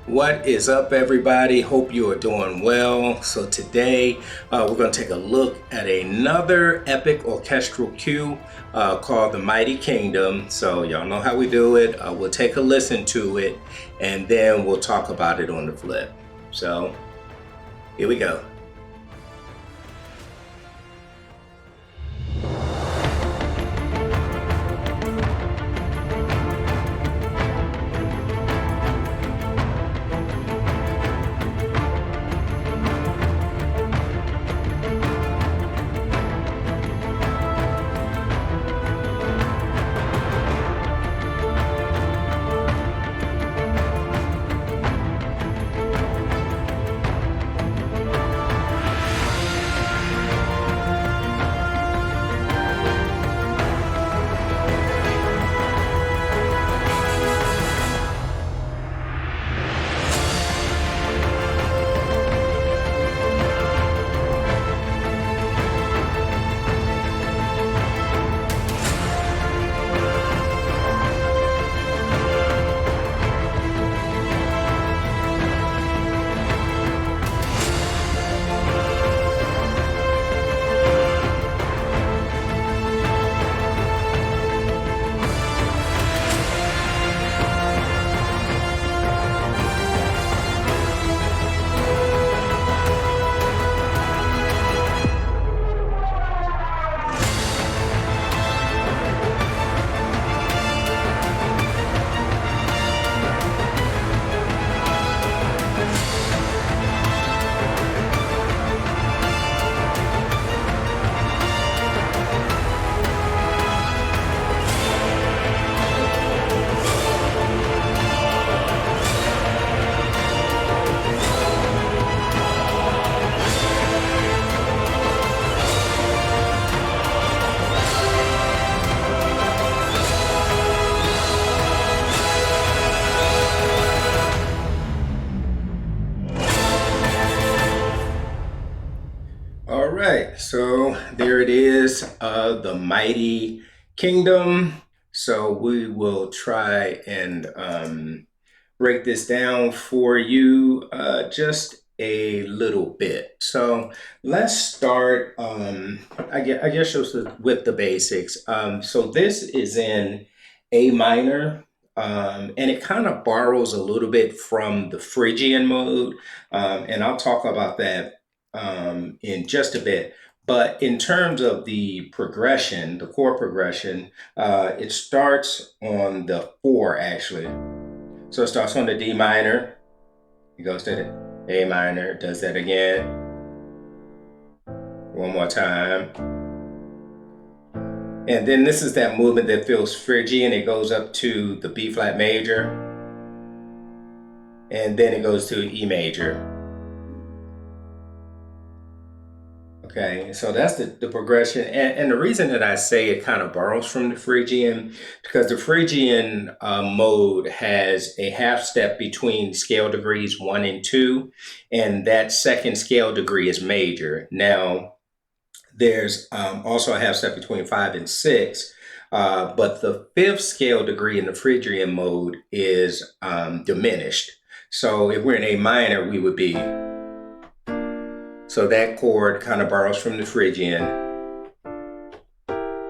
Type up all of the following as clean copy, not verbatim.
What is up, everybody? Hope you are doing well. So today we're going to take a look at another epic orchestral cue called The Mighty Kingdom. So y'all know how we do it. We'll take a listen to it and then we'll talk about it on the flip. So here we go. All right, so there it is, The Mighty Kingdom. So we will try and break this down for you just a little bit. So let's start, I guess just with the basics. So this is in A minor. And it kind of borrows a little bit from the Phrygian mode, and I'll talk about that in just a bit. But in terms of the progression, the chord progression, it starts on the 4 actually. So it starts on the D minor, it goes to the A minor, does that again. One more time. And then this is that movement that feels Phrygian. It goes up to the B flat major, and then it goes to E major. Okay, so that's the progression. And the reason that I say it kind of borrows from the Phrygian, because the Phrygian mode has a half step between scale degrees 1 and 2, and that second scale degree is major. Now, there's also a half step between 5 and 6, but the 5th scale degree in the Phrygian mode is diminished. So if we're in A minor, we would be. So that chord kind of borrows from the Phrygian.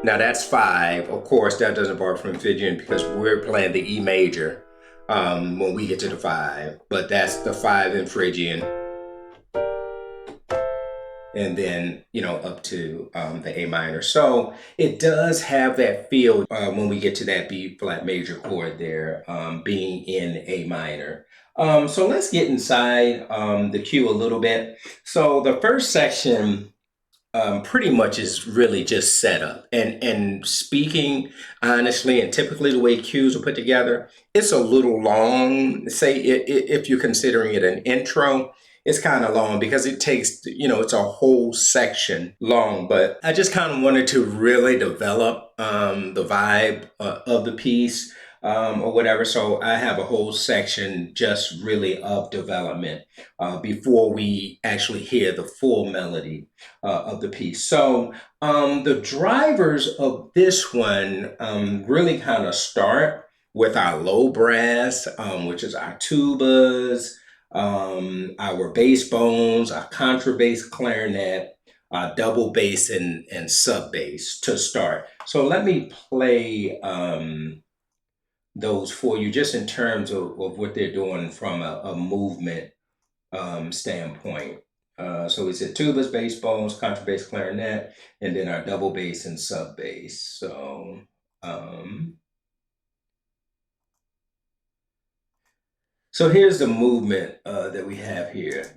Now that's 5. Of course, that doesn't borrow from Phrygian because we're playing the E major when we get to the 5. But that's the 5 in Phrygian. And then, up to the A minor. So it does have that feel when we get to that B flat major chord there, being in A minor. So let's get inside the cue a little bit. So the first section pretty much is really just setup. And speaking honestly, and typically the way cues are put together, it's a little long. Say if you're considering it an intro, it's kind of long because it takes, it's a whole section long. But I just kind of wanted to really develop the vibe of the piece. Or whatever. So I have a whole section just really of development before we actually hear the full melody of the piece. So the drivers of this one really kind of start with our low brass, which is our tubas, our bass bones, our contrabass clarinet, double bass, and sub bass to start. So let me play those for you just in terms of what they're doing from a movement standpoint. So we said tubas, bass bones, contrabass, clarinet, and then our double bass and sub bass. Um, so here's the movement that we have here.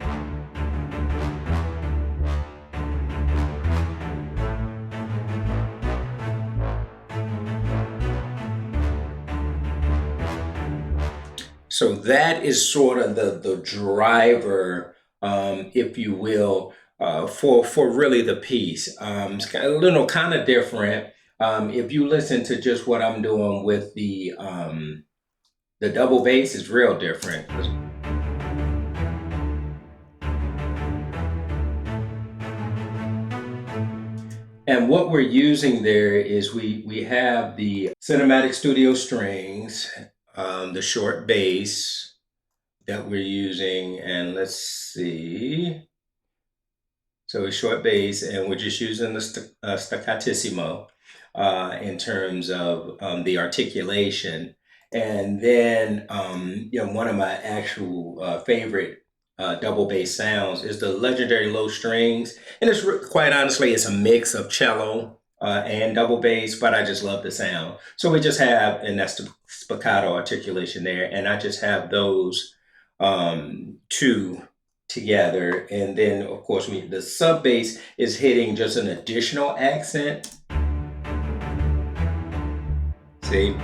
So that is sort of the driver, if you will, for really the piece. It's a little kind of different. If you listen to just what I'm doing with the double bass, is real different. And what we're using there is we have the cinematic studio strings, the short bass that we're using, and let's see. So a short bass, and we're just using the staccatissimo in terms of the articulation. And then, one of my actual favorite double bass sounds is the legendary low strings. And it's quite honestly, it's a mix of cello and double bass, but I just love the sound. So we just have, and that's the spiccato articulation there. And I just have those two together, and then of course the sub bass is hitting just an additional accent. See?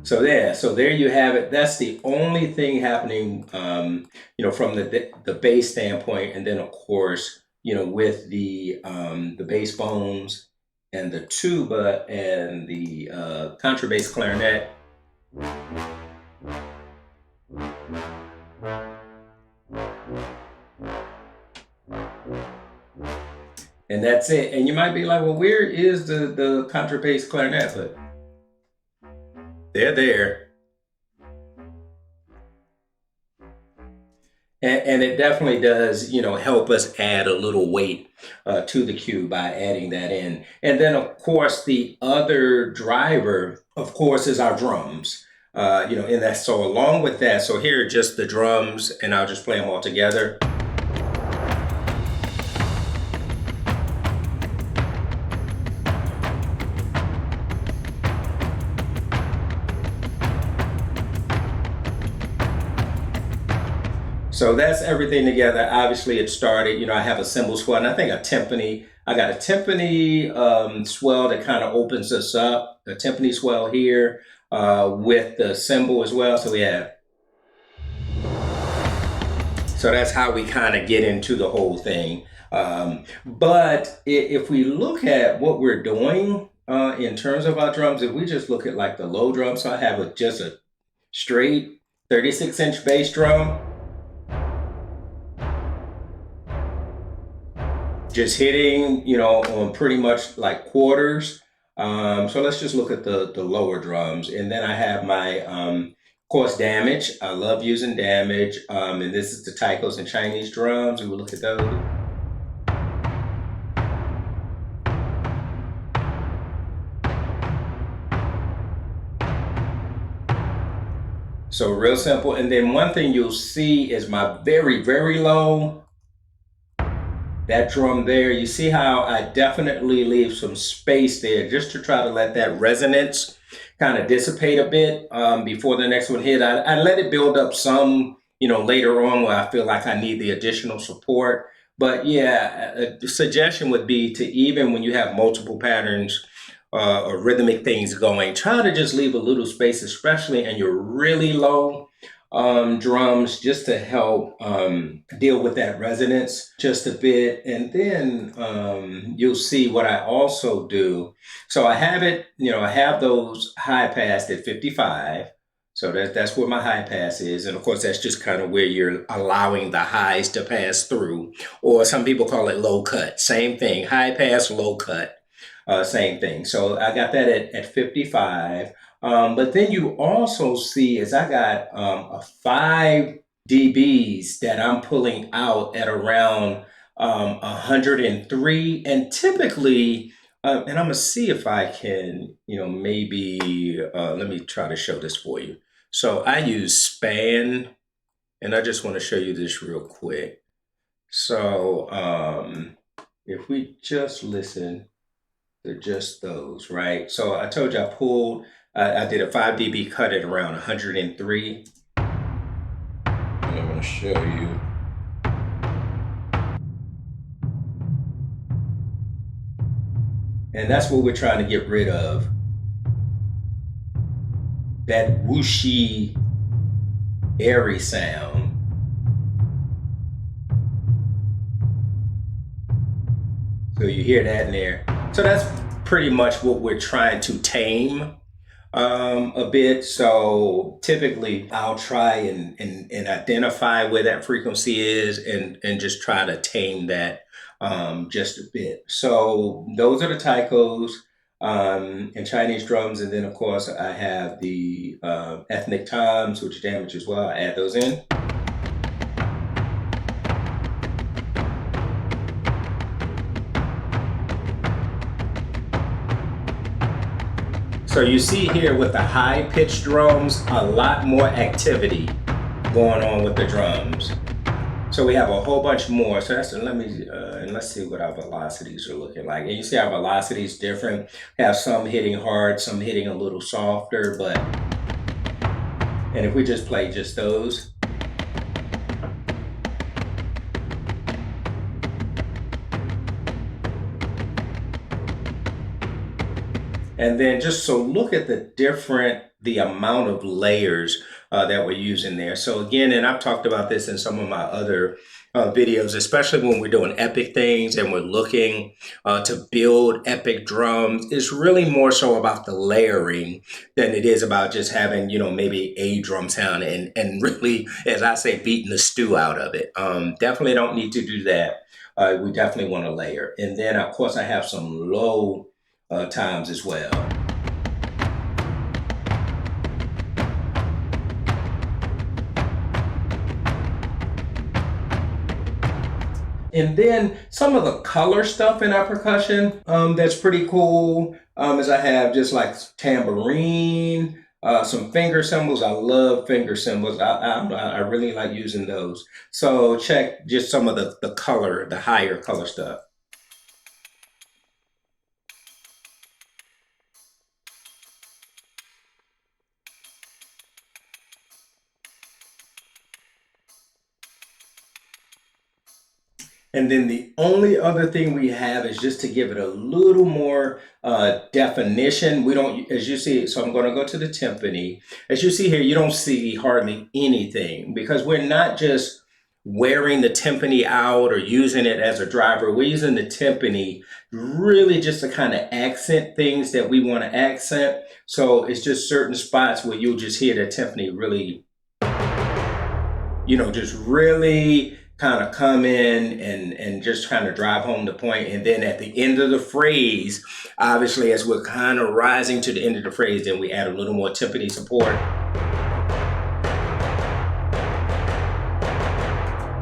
So there you have it. That's the only thing happening, from the bass standpoint, and then of course, with the bass bones and the tuba and the contrabass clarinet. And that's it. And you might be like, well, where is the contrabass clarinet? But they're there. And it definitely does, help us add a little weight to the cue by adding that in. And then, of course, the other driver, of course, is our drums. In that. So along with that, so here are just the drums, and I'll just play them all together. So that's everything together. Obviously, it started, I have a cymbal swell, and I think a timpani. I got a timpani swell that kind of opens us up, a timpani swell here with the cymbal as well. So we have. So that's how we kind of get into the whole thing. But if we look at what we're doing in terms of our drums, if we just look at like the low drum, so I have just a straight 36-inch bass drum. Just hitting, on pretty much like quarters. So let's just look at the lower drums. And then I have my, of course, damage. I love using damage. And this is the taikos and Chinese drums. We will look at those. So real simple. And then one thing you'll see is my very, very low. That drum there, you see how I definitely leave some space there just to try to let that resonance kind of dissipate a bit before the next one hit. I let it build up some, later on where I feel like I need the additional support. But yeah, a suggestion would be to, even when you have multiple patterns or rhythmic things going, try to just leave a little space, especially in your really low drums, just to help deal with that resonance just a bit. And then you'll see what I also do. So I have it, I have those high passed at 55. So that's where my high pass is. And of course, that's just kind of where you're allowing the highs to pass through. Or some people call it low cut. Same thing. High pass, low cut. Same thing. So I got that at 55. But then you also see is I got a 5 dBs that I'm pulling out at around 103. And typically, and I'm gonna see if I can, maybe let me try to show this for you. So I use span, and I just want to show you this real quick. So if we just listen to just those, right? So I told you I did a 5 dB cut at around 103. And I'm going to show you. And that's what we're trying to get rid of. That whooshy, airy sound. So you hear that in there. So that's pretty much what we're trying to tame a bit. So typically I'll try and identify where that frequency is and just try to tame that just a bit. So those are the taikos and Chinese drums. And then of course I have the ethnic toms, which are damaged as well. I add those in. So you see here with the high pitched drums, a lot more activity going on with the drums. So we have a whole bunch more. So and let's see what our velocities are looking like. And you see our velocities different. Have some hitting hard, some hitting a little softer, and if we just play just those. And then so look at the amount of layers that we're using there. So again, and I've talked about this in some of my other videos, especially when we're doing epic things and we're looking to build epic drums. It's really more so about the layering than it is about just having, maybe a drum sound and really, as I say, beating the stew out of it. Definitely don't need to do that. We definitely want to layer. And then, of course, I have some low times as well. And then some of the color stuff in our percussion that's pretty cool is I have just like tambourine, some finger cymbals. I love finger cymbals. I really like using those. So check just some of the color, the higher color stuff. And then the only other thing we have is just to give it a little more definition. We don't, as you see, so I'm going to go to the timpani. As you see here, you don't see hardly anything because we're not just wearing the timpani out or using it as a driver. We're using the timpani really just to kind of accent things that we want to accent. So it's just certain spots where you'll just hear the timpani really, just really kind of come in and just kind of drive home the point. And then at the end of the phrase, obviously, as we're kind of rising to the end of the phrase, then we add a little more timpani support.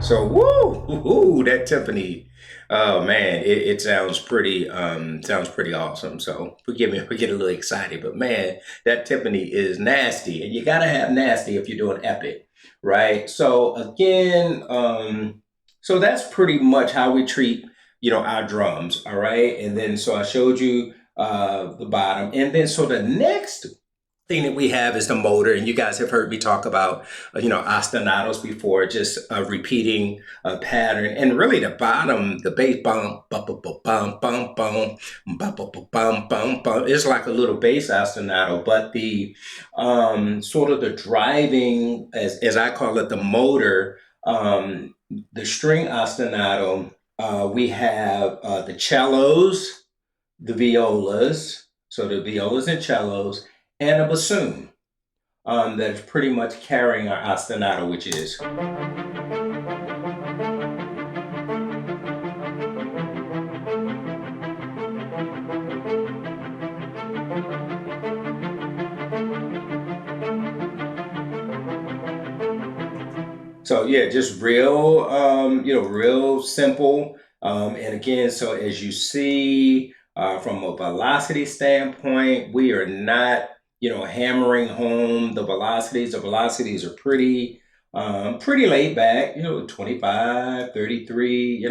So woo, that timpani. Oh man, it sounds pretty awesome. So forgive me if I get a little excited, but man, that timpani is nasty, and you gotta have nasty if you're doing epic, right? So again, so that's pretty much how we treat our drums, all right. And then so I showed you the bottom, and then so the next thing that we have is the motor, and you guys have heard me talk about ostinatos before, just repeating a pattern. And really the bottom, the bass bump bum bum bum bum bum bum bum bum, it's like a little bass ostinato. But the sort of the driving, as I call it, the motor, the string ostinato, we have the cellos, the violas, so the violas and cellos, and a bassoon. that's pretty much carrying our ostinato, which is. So yeah, just real, real simple. And again, so as you see, from a velocity standpoint, we are not, hammering home the velocities. The velocities are pretty laid back, 25, 33,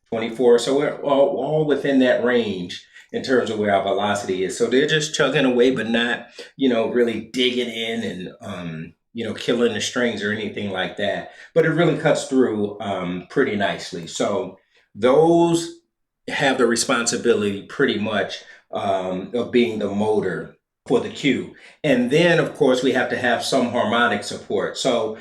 24. So we're all within that range in terms of where our velocity is. So they're just chugging away, but not, really digging in and, killing the strings or anything like that. But it really cuts through pretty nicely. So those have the responsibility pretty much of being the motor for the cue. And then, of course, we have to have some harmonic support. So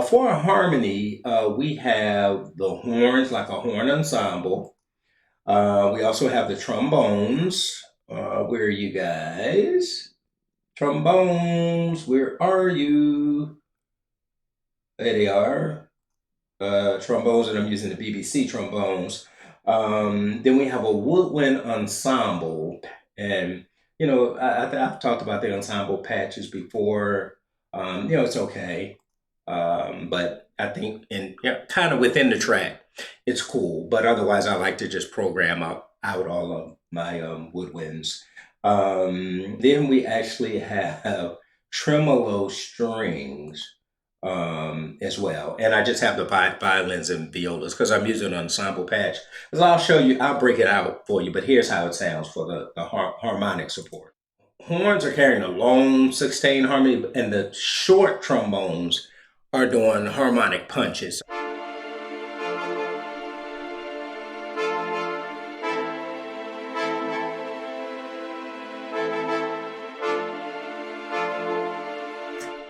for a harmony, we have the horns, like a horn ensemble. We also have the trombones. Where are you guys? Trombones, where are you? There they are. Trombones, and I'm using the BBC trombones. Then we have a woodwind ensemble, and I've talked about the ensemble patches before. It's okay, but I think kind of within the track, it's cool. But otherwise, I like to just program out all of my woodwinds. Then we actually have tremolo strings as well. And I just have the violins and violas because I'm using an ensemble patch. Because I'll break it out for you, but here's how it sounds for the harmonic support. Horns are carrying a long 16 harmony, and the short trombones are doing harmonic punches.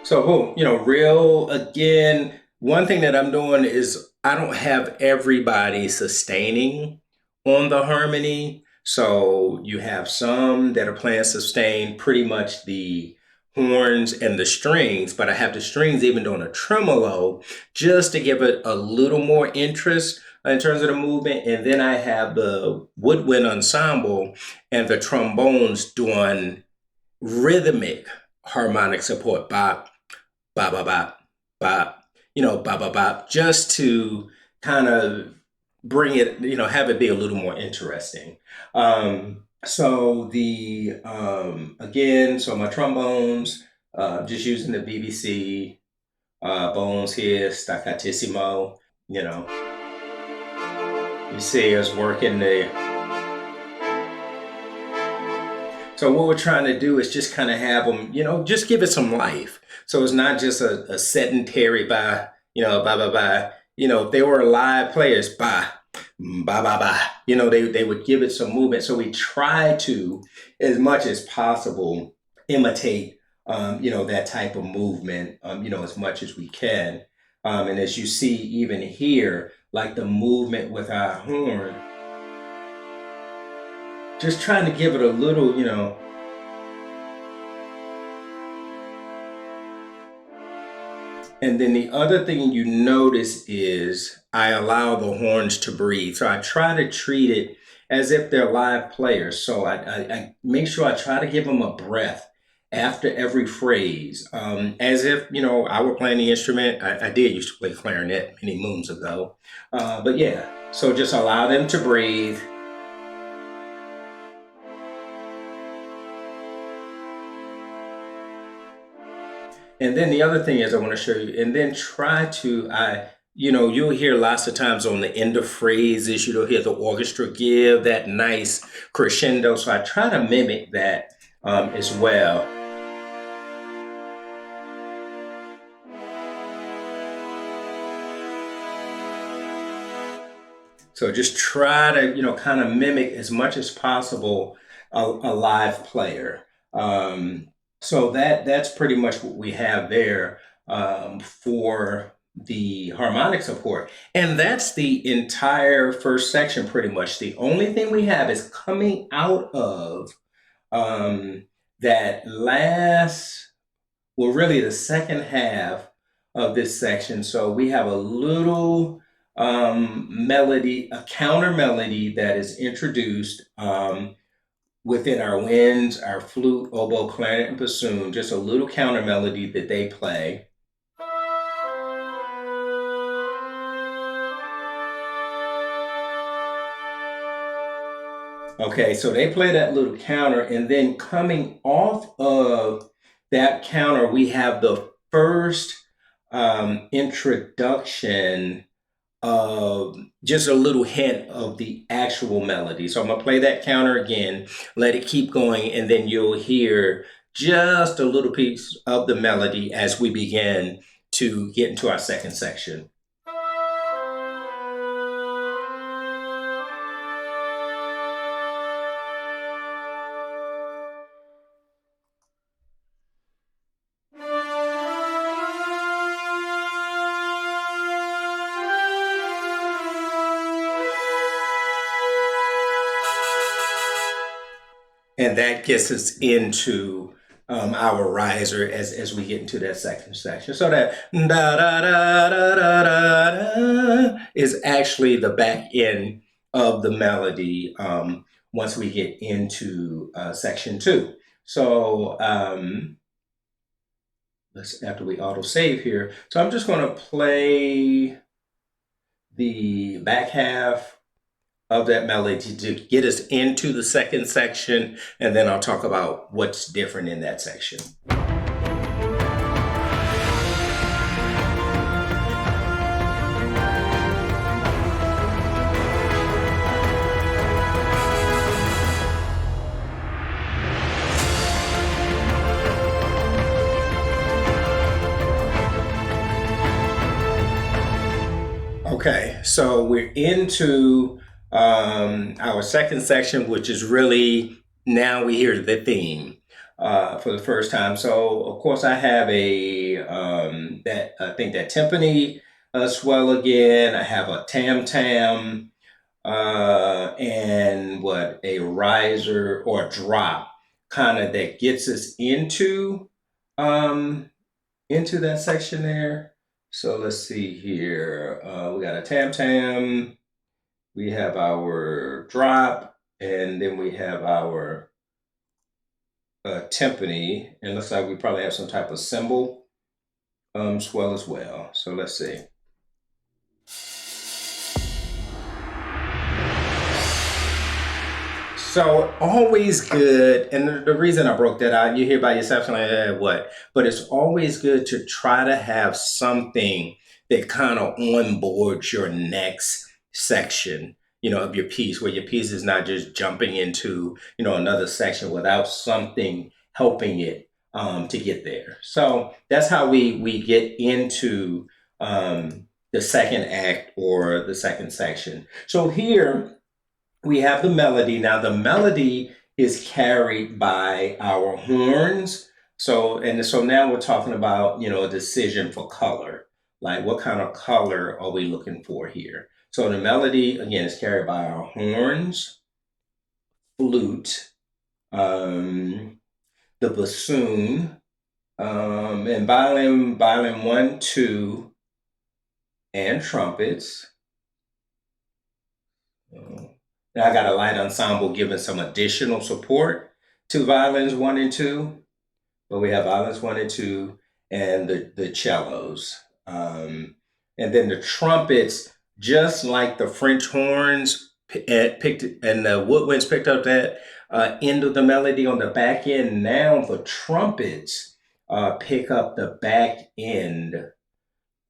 So, real again, one thing that I'm doing is I don't have everybody sustaining on the harmony. So you have some that are playing sustain, pretty much the horns and the strings, but I have the strings even doing a tremolo just to give it a little more interest in terms of the movement. And then I have the woodwind ensemble and the trombones doing rhythmic harmonic support. Bop, bop, bop, bop, bop, bop, bop, bop, just to kind of bring it, have it be a little more interesting. So so my trombones, just using the BBC bones here, staccatissimo, you know, you see us working the. So what we're trying to do is just kind of have them, just give it some life. So it's not just a sedentary bye, bye bye bye. If they were live players, bye, bye bye bye. They would give it some movement. So we try to, as much as possible, imitate, that type of movement, as much as we can. And as you see, even here, like the movement with our horn, just trying to give it a little, And then the other thing you notice is I allow the horns to breathe. So I try to treat it as if they're live players. So I make sure I try to give them a breath after every phrase, as if, I were playing the instrument. I did used to play clarinet many moons ago. But yeah, so just allow them to breathe. And then the other thing is I want to show you, and then try to, you'll hear lots of times on the end of phrases, you'll hear the orchestra give that nice crescendo. So I try to mimic that as well. So just try to, kind of mimic as much as possible a live player. So that's pretty much what we have there for the harmonic support. And that's the entire first section pretty much. The only thing we have is coming out of that last well, really the second half of this section. So we have a little melody, a counter melody that is introduced within our winds, our flute, oboe, clarinet, and bassoon, just a little counter melody that they play. Okay, so they play that little counter, and then coming off of that counter, we have the first introduction of just a little hint of the actual melody. So I'm gonna play that counter again, let it keep going, and then you'll hear just a little piece of the melody as we begin to get into our second section. And that gets us into our riser as we get into that second section. So that da da da da da da is actually the back end of the melody once we get into section two. So let's after we auto save here. So I'm just going to play the back half of that melody to get us into the second section, and then I'll talk about what's different in that section. Okay, so we're into our second section, which is really now we hear the theme for the first time. So, of course, I have a that I think that timpani swell again. I have a tam tam and what a riser or a drop kind of that gets us into that section there. So let's see here. We got a tam tam, we have our drop, and then we have our timpani. And looks like we probably have some type of cymbal swell as well. So let's see. So always good, and the reason I broke that out, you hear by yourself like what? But it's always good to try to have something that kind of onboards your next section, of your piece, where your piece is not just jumping into, another section without something helping it to get there. So that's how we get into the second act or the second section. So here we have the melody. Now the melody is carried by our horns. So now we're talking about, a decision for color. Like what kind of color are we looking for here? So the melody again is carried by our horns, flute, the bassoon, and violin one, two, and trumpets. Now I got a light ensemble giving some additional support to violins one and two, but we have violins one and two and the cellos. And then the trumpets, just like the French horns picked and the woodwinds picked up that end of the melody on the back end. Now the trumpets pick up the back end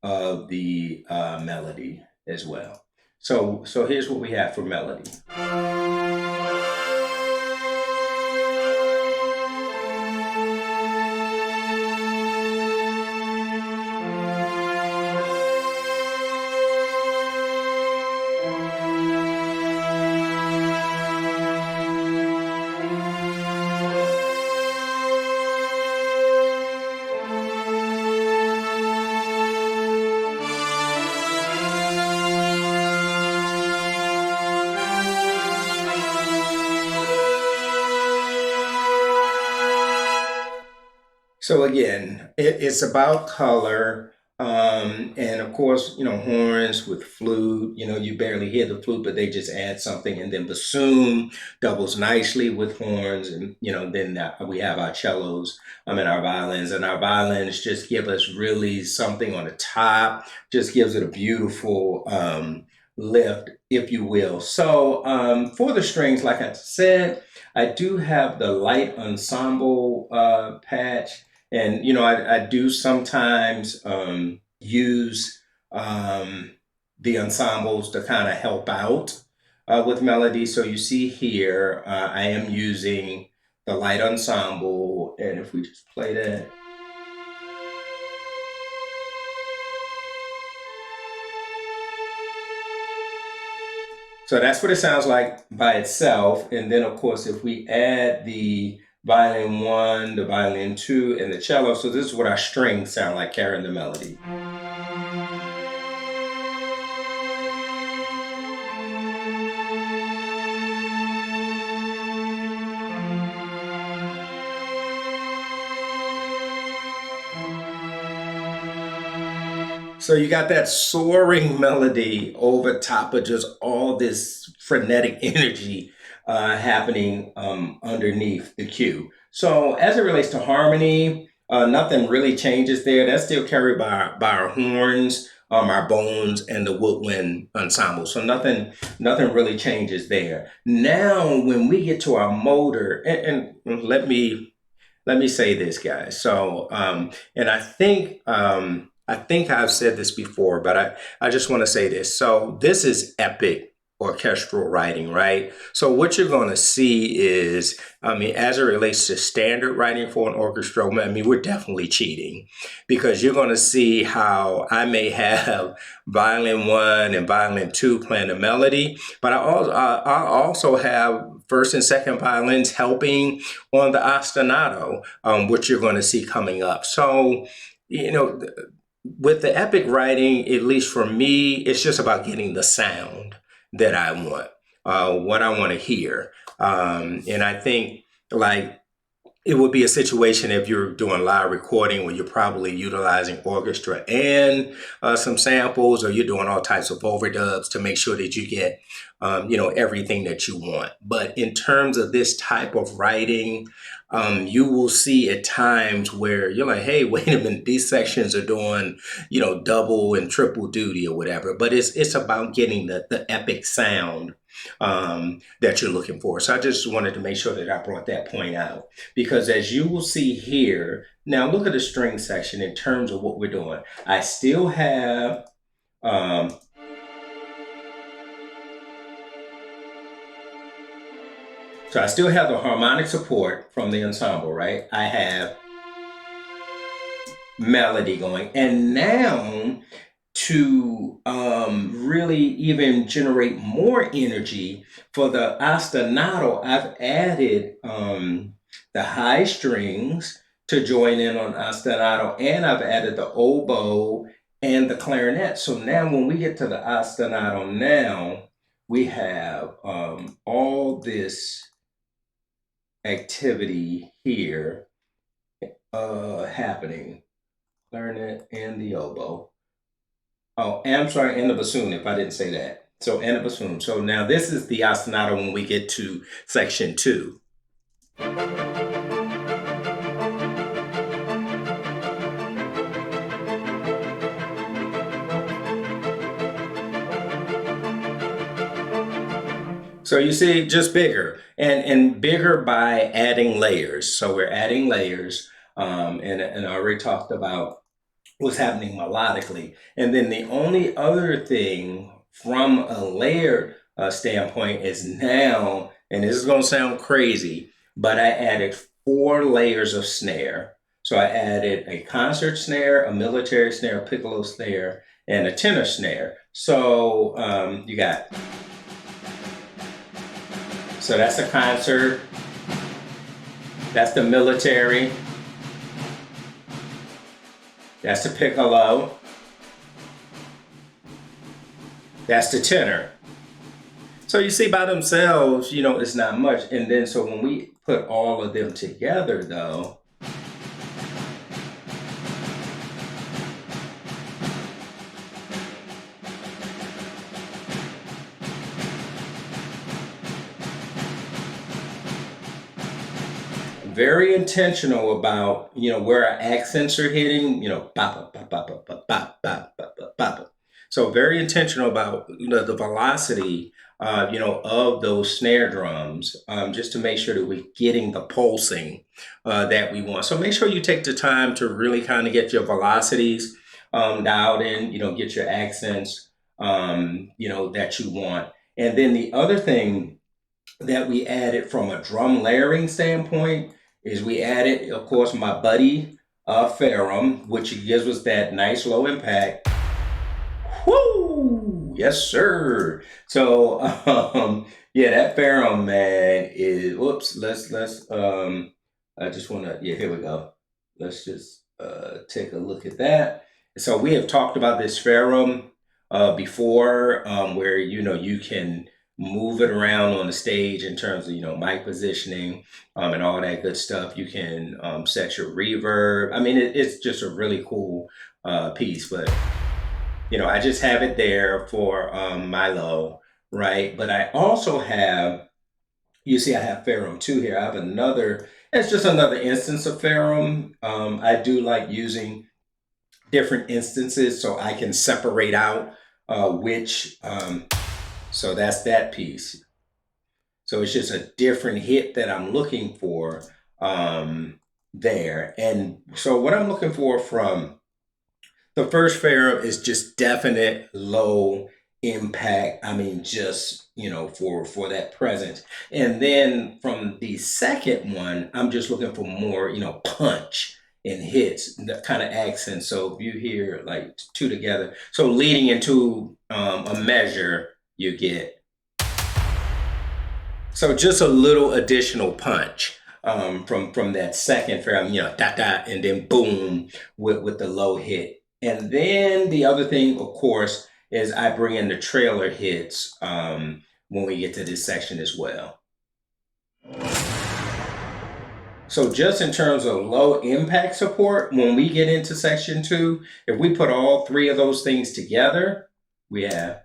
of the melody as well. So here's what we have for melody. So again, it's about color. And of course, horns with flute, you barely hear the flute, but they just add something. And then bassoon doubles nicely with horns. And, then we have our cellos, and our violins. And our violins just give us really something on the top, just gives it a beautiful lift, if you will. So for the strings, like I said, I do have the light ensemble patch, and I do sometimes use the ensembles to kind of help out with melody. So you see here, I am using the light ensemble, and if we just play that. So that's what it sounds like by itself. And then, of course, if we add the violin one, the violin two, and the cello, so this is what our strings sound like carrying the melody. So you got that soaring melody over top of just all this frenetic energy happening underneath the cue. So as it relates to harmony, nothing really changes there. That's still carried by our horns, our bones, and the woodwind ensemble. So nothing really changes there. Now, when we get to our motor, and let me say this, guys. So, and I think I've said this before, but I just want to say this. So this is epic orchestral writing, right? So what you're going to see is, I mean, as it relates to standard writing for an orchestral, I mean, we're definitely cheating, because you're going to see how I may have violin one and violin two playing the melody, but I also have first and second violins helping on the ostinato, which you're going to see coming up. So, you know, with the epic writing, at least for me, it's just about getting the sound that I want, what I want to hear. And I think, like, it would be a situation if you're doing live recording where you're probably utilizing orchestra and some samples, or you're doing all types of overdubs to make sure that you get, everything that you want. But in terms of this type of writing, you will see at times where you're like, hey, wait a minute, these sections are doing, double and triple duty or whatever. But it's about getting the epic sound that you're looking for. So I just wanted to make sure that I brought that point out, because as you will see here, now look at the string section in terms of what we're doing. I still have so I still have the harmonic support from the ensemble, right? I have melody going, and now to really even generate more energy for the ostinato, I've added the high strings to join in on ostinato, and I've added the oboe and the clarinet. So now when we get to the ostinato now, we have all this activity here happening. Clarinet and the oboe. Oh, and I'm sorry, and the bassoon, if I didn't say that. So, and the bassoon. So now this is the ostinato when we get to section two. So you see, just bigger, and bigger by adding layers. So we're adding layers, and I already talked about what's happening melodically. And then the only other thing from a layer standpoint is now, and this is going to sound crazy, but I added 4 layers of snare. So I added a concert snare, a military snare, a piccolo snare, and a tenor snare. So you got, so that's a concert, that's the military, that's the piccolo, that's the tenor. So you see by themselves, it's not much. And then so when we put all of them together though, very intentional about, where our accents are hitting, bop, bop, bop, bop, bop, bop, bop, bop, bop, bop. So very intentional about the velocity, of those snare drums, just to make sure that we're getting the pulsing that we want. So make sure you take the time to really kind of get your velocities dialed in, get your accents, that you want. And then the other thing that we added from a drum layering standpoint is we added, of course, my buddy Ferrum, which gives us that nice low impact. Whoo! Yes, sir. So, yeah, that Ferrum, man, is, whoops, I just want to, yeah, here we go. Let's just take a look at that. So we have talked about this Ferrum before, where, you can move it around on the stage in terms of, mic positioning, and all that good stuff. You can set your reverb. I mean, it's just a really cool piece, but I just have it there for Milo, right? But I also have, you see, I have Ferrum too here. I have another, it's just another instance of Ferrum. I do like using different instances so I can separate out which, so that's that piece. So it's just a different hit that I'm looking for there. And so what I'm looking for from the first Pharaoh is just definite low impact. I mean, just for that presence. And then from the second one, I'm just looking for more, punch and hits, that kind of accent. So if you hear like two together, so leading into a measure, you get so just a little additional punch from that second Pharaoh, dot dot, and then boom with the low hit. And then the other thing, of course, is I bring in the trailer hits when we get to this section as well. So just in terms of low impact support, when we get into section 2, if we put all three of those things together, we have,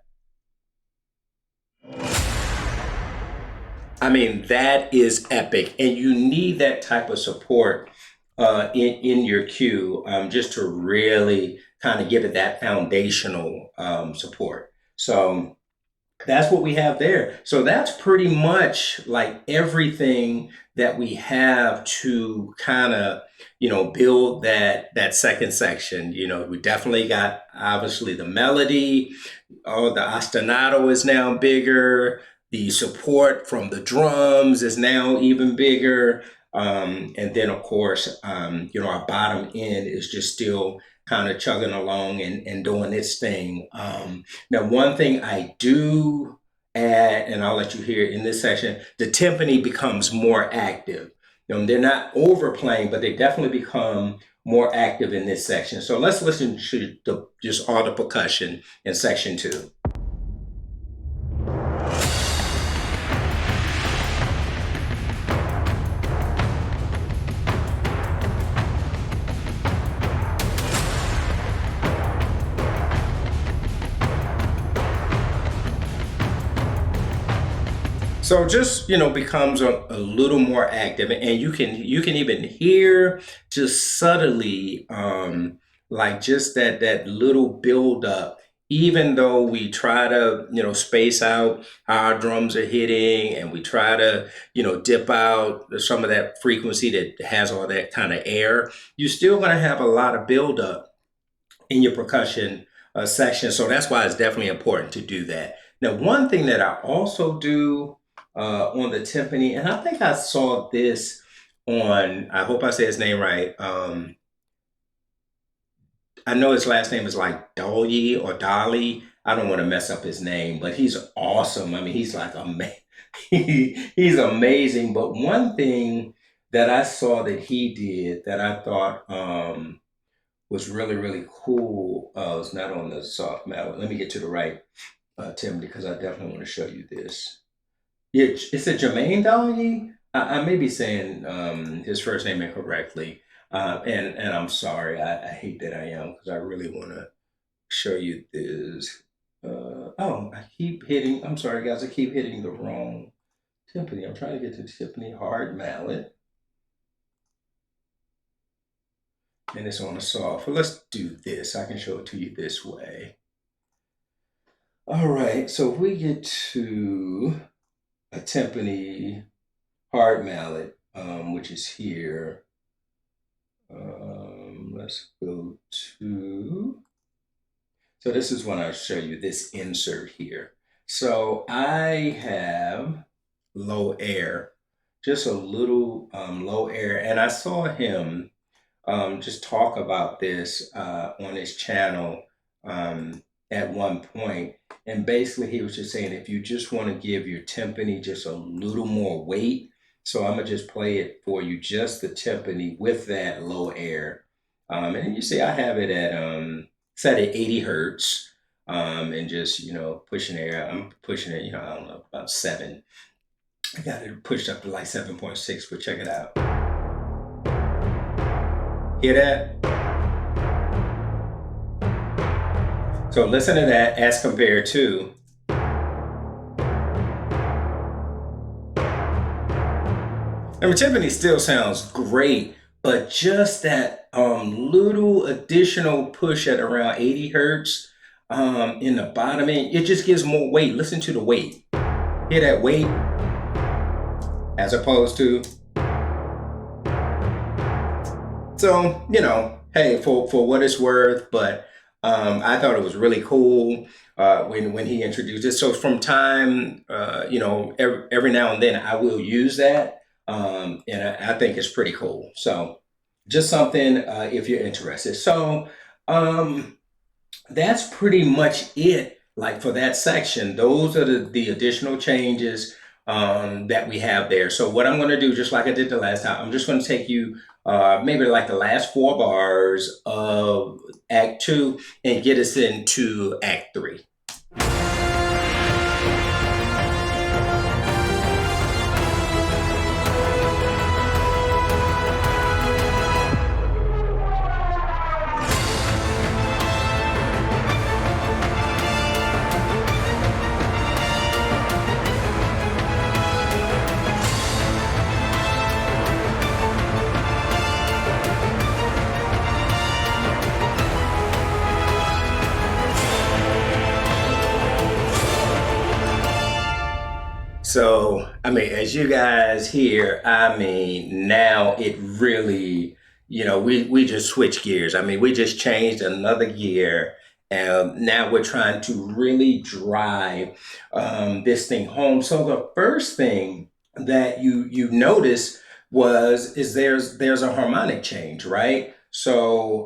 I mean, that is epic, and you need that type of support in your cue, just to really kind of give it that foundational support. So that's what we have there. So that's pretty much like everything that we have to kind of, build that second section. We definitely got obviously the melody. Oh, the ostinato is now bigger. The support from the drums is now even bigger. And then, of course, our bottom end is just still kind of chugging along and doing its thing. Now, one thing I do add, and I'll let you hear in this section, the timpani becomes more active. They're not overplaying, but they definitely become more active in this section. So let's listen to just all the percussion in section 2. So just becomes a little more active, and you can even hear just subtly, like just that little build up. Even though we try to space out how our drums are hitting, and we try to dip out some of that frequency that has all that kind of air, you're still going to have a lot of build up in your percussion section. So that's why it's definitely important to do that. Now, one thing that I also do on the timpani, and I think I saw this on, I hope I say his name right. I know his last name is like Dolly or Dolly. I don't want to mess up his name, but he's awesome. I mean, he's like he's amazing. But one thing that I saw that he did that I thought was really, really cool. It's not on the soft mallet. Let me get to the right Tim, because I definitely want to show you this. Yeah, it's a Jermaine Dolly. I may be saying his first name incorrectly, and I'm sorry. I hate that I am, because I really want to show you this. Oh, I keep hitting. I'm sorry, guys. I keep hitting the wrong timpani. I'm trying to get to Tiffany hard mallet. and it's on a soft. Well, let's do this. I can show it to you this way. All right, so if we get to a timpani hard mallet, which is here. Let's go to, so this is when I'll show you this insert here. So I have low air, just a little low air. And I saw him just talk about this on his channel at one point. And basically, he was just saying if you just want to give your timpani just a little more weight, so I'm gonna just play it for you, just the timpani with that low air. And you see, I have it at set at 80 hertz, and just pushing air. I'm pushing it, I don't know, about 7. I got it pushed up to like 7.6, but check it out. Hear that? So listen to that as compared to. And timpani still sounds great, but just that little additional push at around 80 hertz in the bottom end, it just gives more weight. Listen to the weight. Hear that weight? As opposed to. So, hey, for what it's worth, but I thought it was really cool when he introduced it. So from time, every now and then I will use that, and I think it's pretty cool. So just something if you're interested. So that's pretty much it. Like for that section, those are the additional changes that we have there. So what I'm going to do, just like I did the last time, I'm just going to take you maybe like the last 4 bars of Act 2 and get us into Act 3. So, I mean, as you guys hear, I mean, now it really, we just switch gears. I mean, we just changed another gear. And now we're trying to really drive this thing home. So the first thing that you notice is there's a harmonic change, right? So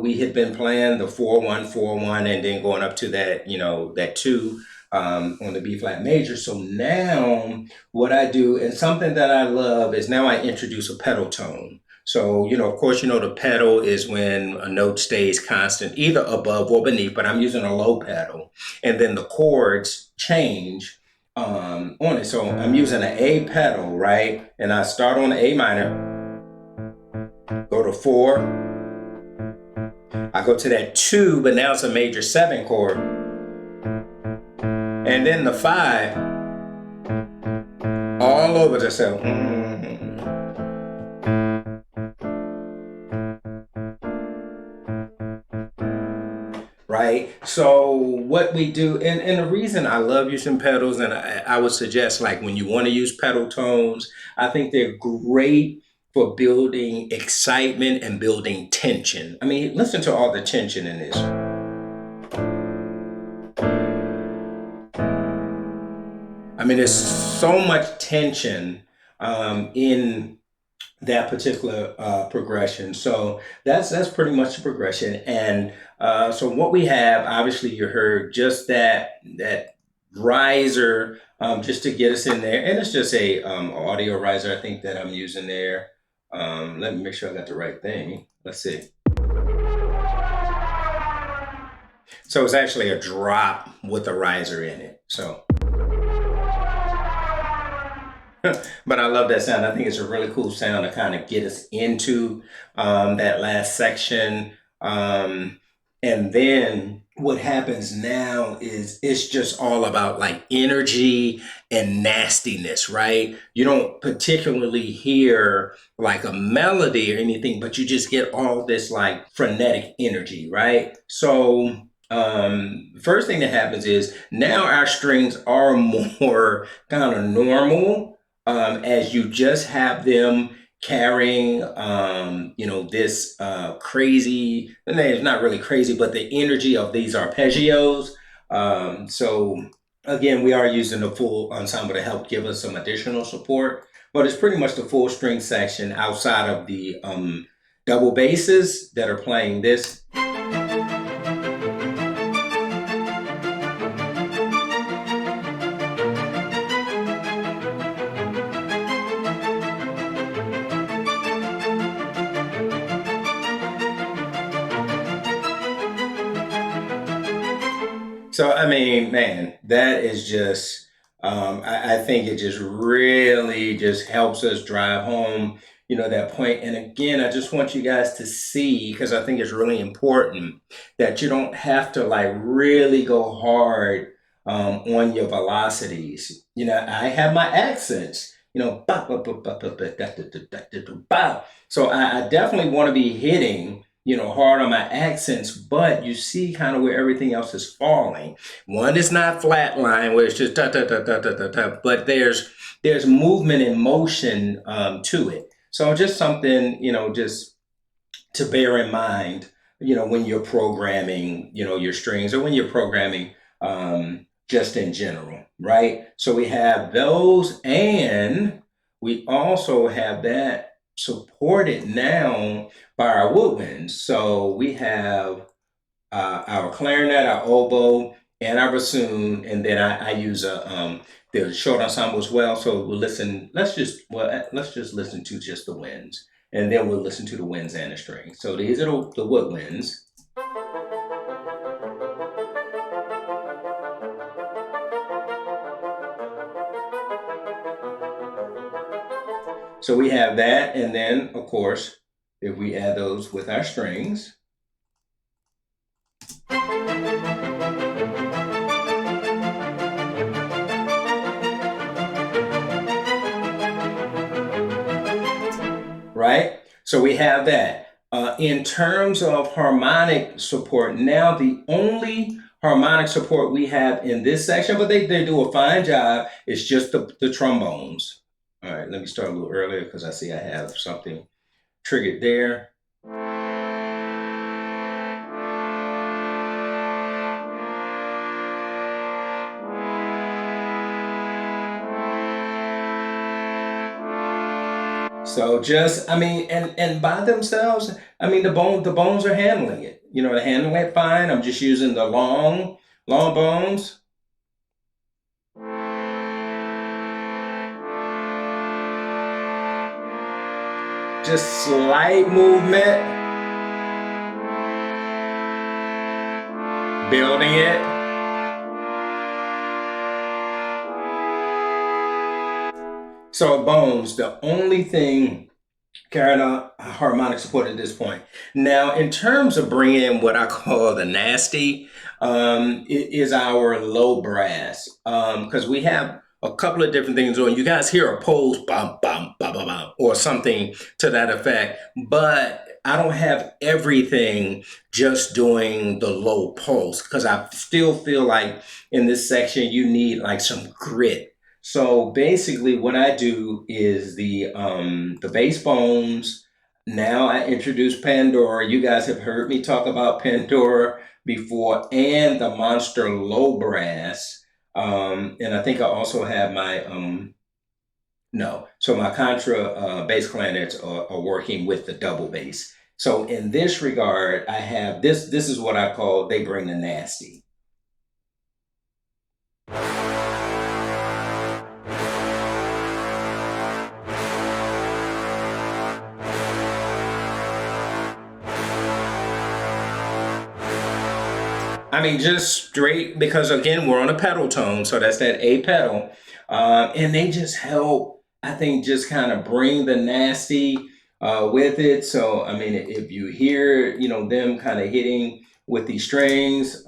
we had been playing the 4-1-4-1 and then going up to that that 2 on the B flat major. So now what I do, and something that I love, is now I introduce a pedal tone. So, of course, the pedal is when a note stays constant, either above or beneath, but I'm using a low pedal. And then the chords change on it. So I'm using an A pedal, right? And I start on the A minor, go to 4, I go to that 2, but now it's a major 7 chord. And then the 5, all over the cell. Right? So what we do, and the reason I love using pedals, and I would suggest, like, when you want to use pedal tones, I think they're great for building excitement and building tension. I mean, listen to all the tension in this. I mean, there's so much tension in that particular progression. So that's pretty much the progression. And so what we have, obviously, you heard just that riser just to get us in there, and it's just a audio riser, I think, that I'm using there. Let me make sure I got the right thing. Let's see. So it's actually a drop with a riser in it. So. But I love that sound. I think it's a really cool sound to kind of get us into that last section. And then what happens now is it's just all about like energy and nastiness, right? You don't particularly hear like a melody or anything, but you just get all this like frenetic energy, right? So first thing that happens is now our strings are more kind of normal, as you just have them carrying this crazy, it's not really crazy, but the energy of these arpeggios. So again, we are using the full ensemble to help give us some additional support, but it's pretty much the full string section outside of the double basses that are playing this. So I mean, man, that is just I think it just really just helps us drive home, that point. And again, I just want you guys to see, because I think it's really important that you don't have to like really go hard on your velocities. I have my accents, ba, ba, ba, ba, ba, ba, da, da, da, da, da, da, ba. So I definitely want to be hitting hard on my accents, but you see kind of where everything else is falling. One is not flat line where it's just da da da da da da da, but there's movement and motion to it. So just something, just to bear in mind, when you're programming, your strings, or when you're programming just in general, right? So we have those, and we also have that supported now by our woodwinds. So we have our clarinet, our oboe, and our bassoon, and then I use the short ensemble as well. So we'll listen. Let's just listen to just the winds, and then we'll listen to the winds and the strings. So these are the woodwinds. So we have that, and then of course, if we add those with our strings, right? So we have that. In terms of harmonic support, now the only harmonic support we have in this section, but they do a fine job, is just the trombones. All right, let me start a little earlier because I see I have something triggered there. So just, I mean, and by themselves, I mean the bones are handling it. They're handling it fine. I'm just using the long bones. Just slight movement, building it. So bones, the only thing carrying on harmonic support at this point. Now, in terms of bringing what I call the nasty, it is our low brass, because we have a couple of different things on. You guys hear a pulse, bum bum bum bum bum, or something to that effect, but I don't have everything just doing the low pulse because I still feel like in this section you need like some grit. So basically, what I do is the bass bones. Now I introduce Pandora. You guys have heard me talk about Pandora before, and the Monster Low Brass. And I think I also have my no. So my contra bass clarinets are working with the double bass. So in this regard, I have this. This is what I call they bring the nasty. I mean, just straight because again, we're on a pedal tone, so that's that A pedal, and they just help. I think just kind of bring the nasty with it. So I mean, if you hear them kind of hitting with these strings,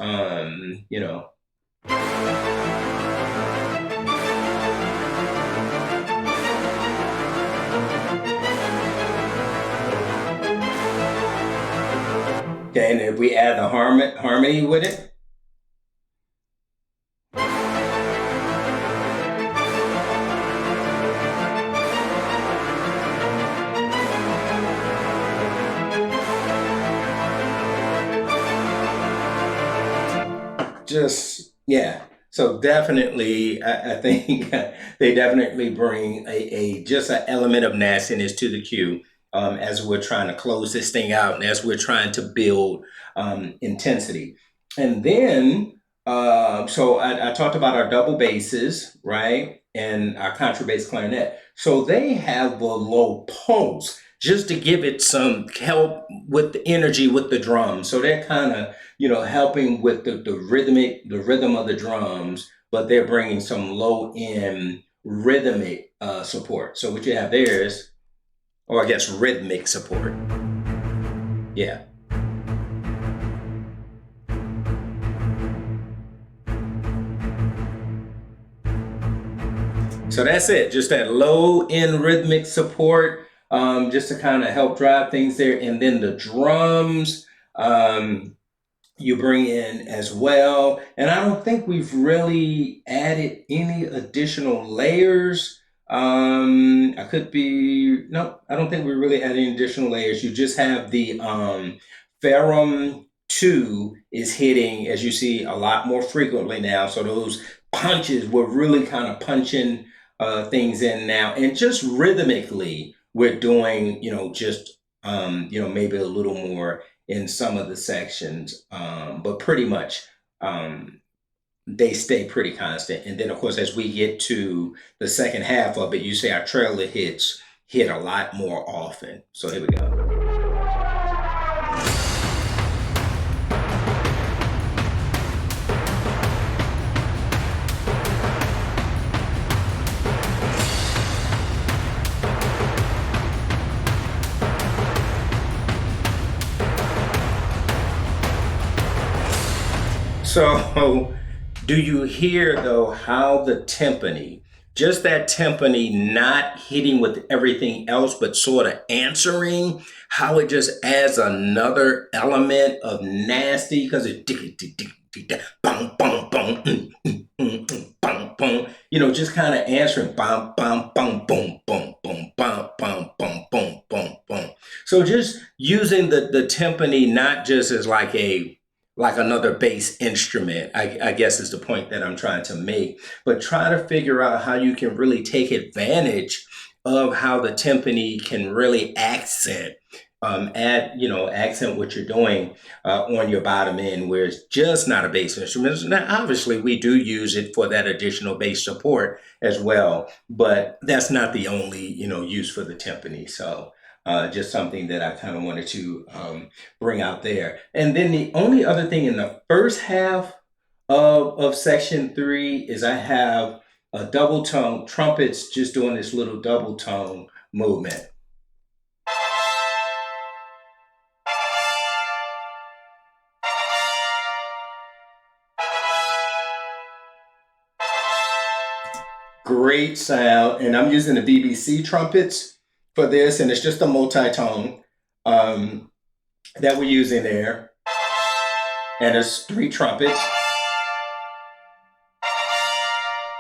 Okay, and if we add the harmony with it, just yeah. So definitely, I think they definitely bring a just an element of nastiness to the cue as we're trying to close this thing out and as we're trying to build intensity. And then, so I talked about our double basses, right, and our contrabass clarinet. So they have the low pulse just to give it some help with the energy with the drums. So they're kind of helping with the rhythm of the drums, but they're bringing some low end rhythmic support. So what you have there is, or I guess rhythmic support. Yeah. So that's it. Just that low end rhythmic support, just to kind of help drive things there. And then the drums, you bring in as well. And I don't think we've really added any additional layers. I could be, no, I don't think we really added any additional layers. You just have the Ferrum 2 is hitting, as you see, a lot more frequently now. So those punches, we're really kind of punching things in now. And just rhythmically, we're doing, just, maybe a little more in some of the sections, but pretty much they stay pretty constant. And then, of course, as we get to the second half of it, you see our trailer hits hit a lot more often. So here we go. So, do you hear though how the timpani, just that timpani not hitting with everything else, but sort of answering, how it just adds another element of nasty because it boom, boom, boom, boom, boom, just kind of answering, bum, bum, bum, boom, boom, boom, bum, bum, boom, boom, boom, boom. So just using the timpani not just as like another bass instrument, I guess is the point that I'm trying to make. But try to figure out how you can really take advantage of how the timpani can really accent what you're doing on your bottom end, where it's just not a bass instrument. Now, obviously, we do use it for that additional bass support as well, but that's not the only use for the timpani. So just something that I kind of wanted to bring out there. And then the only other thing in the first half of section 3 is I have a double tone trumpets just doing this little double tone movement. Great sound. And I'm using the BBC trumpets for this, and it's just a multi-tone that we're using there. And there's 3 trumpets.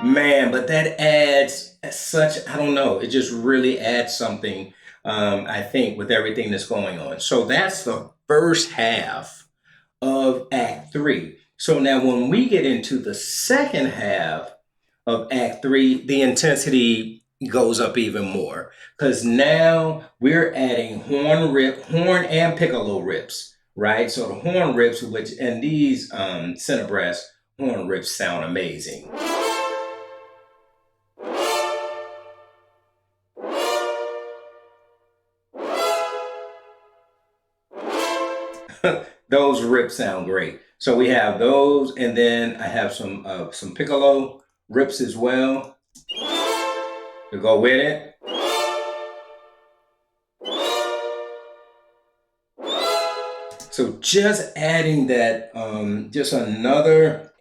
Man, but that adds such, I don't know, it just really adds something, I think, with everything that's going on. So that's the first half of Act 3. So now when we get into the second half of Act 3, the intensity goes up even more because now we're adding horn and piccolo rips, right? So the horn rips, and these center brass horn rips sound amazing. Those rips sound great. So we have those, and then I have some piccolo rips as well to go with it. So just adding that, just another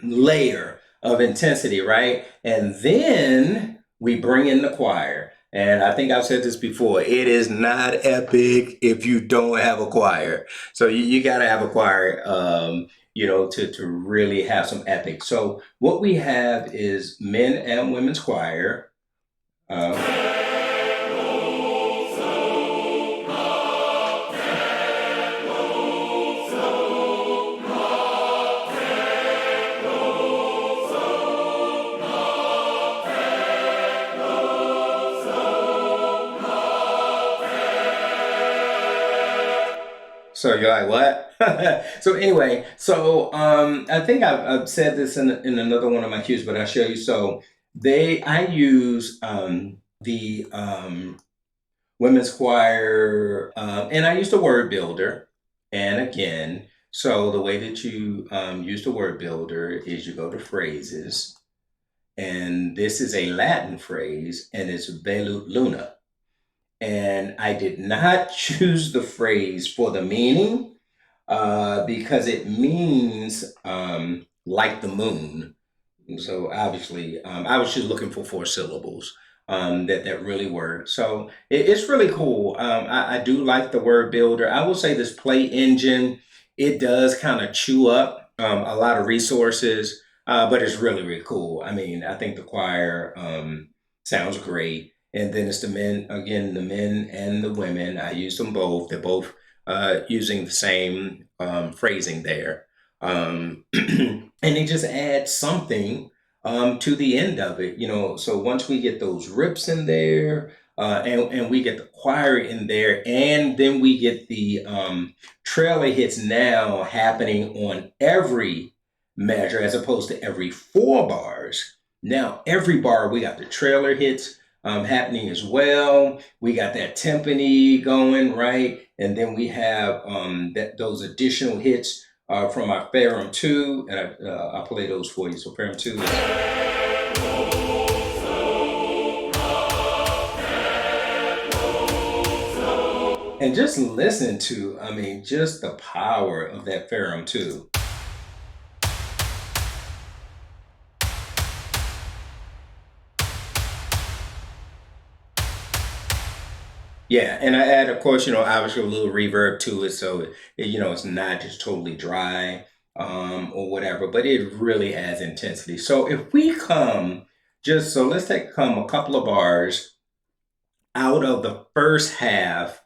layer of intensity, right? And then we bring in the choir. And I think I've said this before, it is not epic if you don't have a choir. So you got to have a choir, to really have some epic. So what we have is men and women's choir. Uh, So you're like, what? So anyway, I think I've said this in another one of my cues, but I'll show you. So I use the women's choir, and I use the word builder. And again, so the way that you use the word builder is you go to phrases, and this is a Latin phrase, and it's Velut Luna. And I did not choose the phrase for the meaning because it means like the moon. So obviously, I was just looking for four syllables that really work. So it's really cool. I do like the word builder. I will say this play engine, it does kind of chew up a lot of resources, but it's really, really cool. I mean, I think the choir sounds great. And then it's the men, again, the men and the women. I use them both. They're both using the same phrasing there. And they just add something to the end of it, So once we get those rips in there, and we get the choir in there, and then we get the trailer hits now happening on every measure as opposed to every 4 bars. Now, every bar, we got the trailer hits happening as well. We got that timpani going, right? And then we have those additional hits from our Ferrum 2, and I'll play those for you. So Ferrum 2 is... And just listen to, just the power of that Ferrum 2. Yeah, and I add, of course, obviously a little reverb to it, so it's not just totally dry or whatever, but it really adds intensity. So if we let's come a couple of bars out of the first half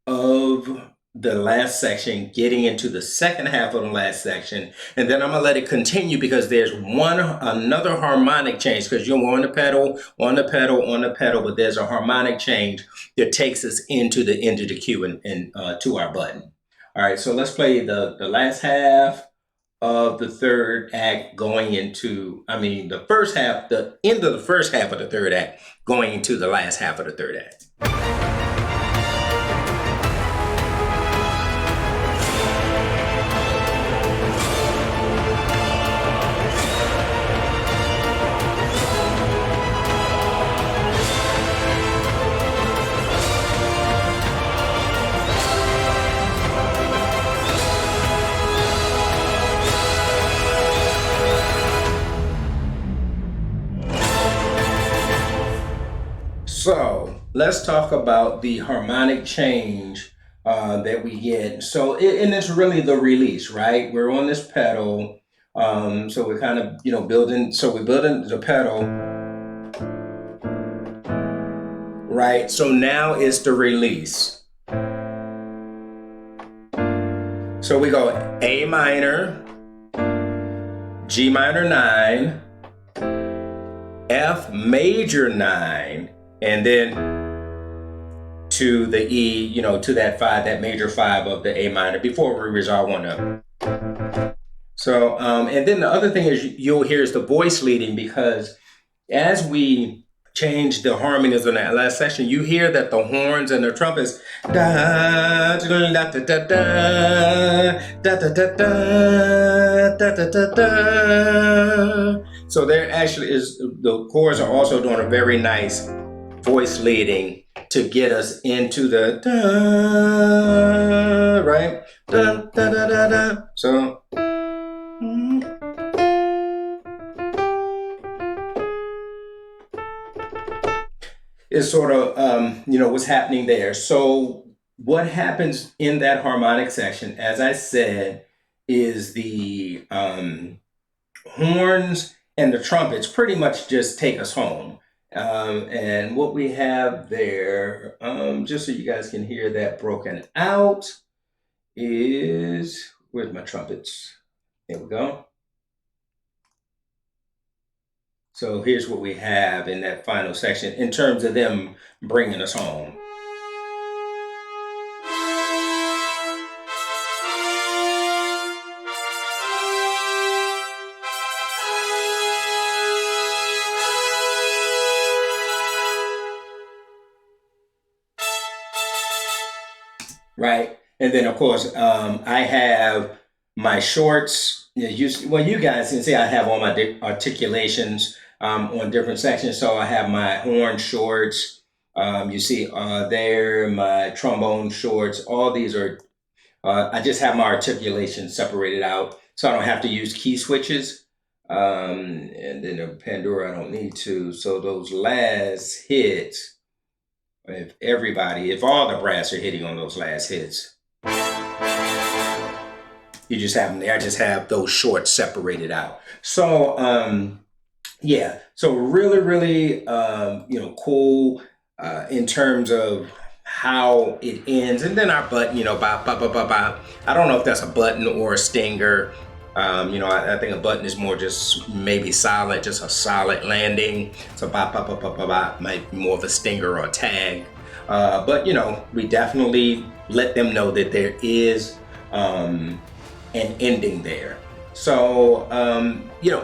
of the last section, getting into the second half of the last section, and then I'm gonna let it continue because there's another harmonic change because you're on the pedal, on the pedal, on the pedal, but there's a harmonic change that takes us into the end of the cue and to our button. All right, so let's play the last half of the third act going into, the first half, the end of the first half of the third act going into the last half of the third act. So let's talk about the harmonic change that we get. So, and it's really the release, right? We're on this pedal. So we're kind of, building. So we're building the pedal, right? So now it's the release. So we go A minor, G minor 9, F major 9, and then to the E, to that 5, that major 5 of the A minor before we resolve one up. So, and then the other thing is you'll hear is the voice leading, because as we change the harmonies in that last section, you hear that the horns and the trumpets da da da da da da da da da da da. So there actually is, the chords are also doing a very nice voice leading to get us into the da, right? Da, da, da, da, da. So. Is sort of what's happening there. So what happens in that harmonic section, as I said, is the horns and the trumpets pretty much just take us home. And what we have there, just so you guys can hear that broken out, is where's my trumpets? There we go. So here's what we have in that final section in terms of them bringing us home. Right. And then, of course, I have my shorts. You guys can see I have all my articulations on different sections. So I have my horn shorts. You see there, my trombone shorts. All these are, I just have my articulation separated out so I don't have to use key switches. And then the Pandora, I don't need to. So those last hits, if all the brass are hitting on those last hits, you just have them there. I just have those shorts separated out. So, yeah, so really, really, cool in terms of how it ends. And then our button, bop, bop, bop, bop, bop. I don't know if that's a button or a stinger. I think a button is more just maybe solid, just a solid landing. So bop, bop, bop, bop, bop, bop might be more of a stinger or a tag. But we definitely let them know that there is an ending there. So,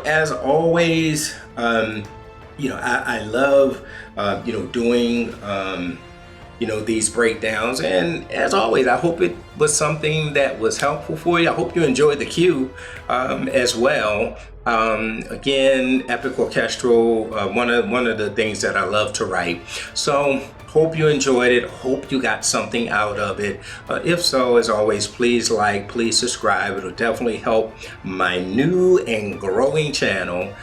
as always, I love, doing, these breakdowns. And as always, I hope it was something that was helpful for you. I hope you enjoyed the cue as well. Again, epic orchestral, one of the things that I love to write. So hope you enjoyed it. Hope you got something out of it. If so, as always, please please subscribe. It'll definitely help my new and growing channel.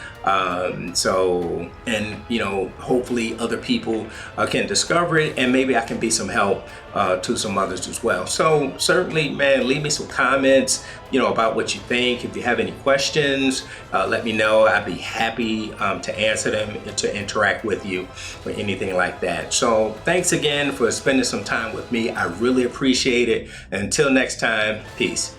Hopefully other people can discover it, and maybe I can be some help to some others as well. So certainly, man, leave me some comments, about what you think. If you have any questions, let me know. I'd be happy to answer them and to interact with you or anything like that. So thanks again for spending some time with me. I really appreciate it. Until next time, peace.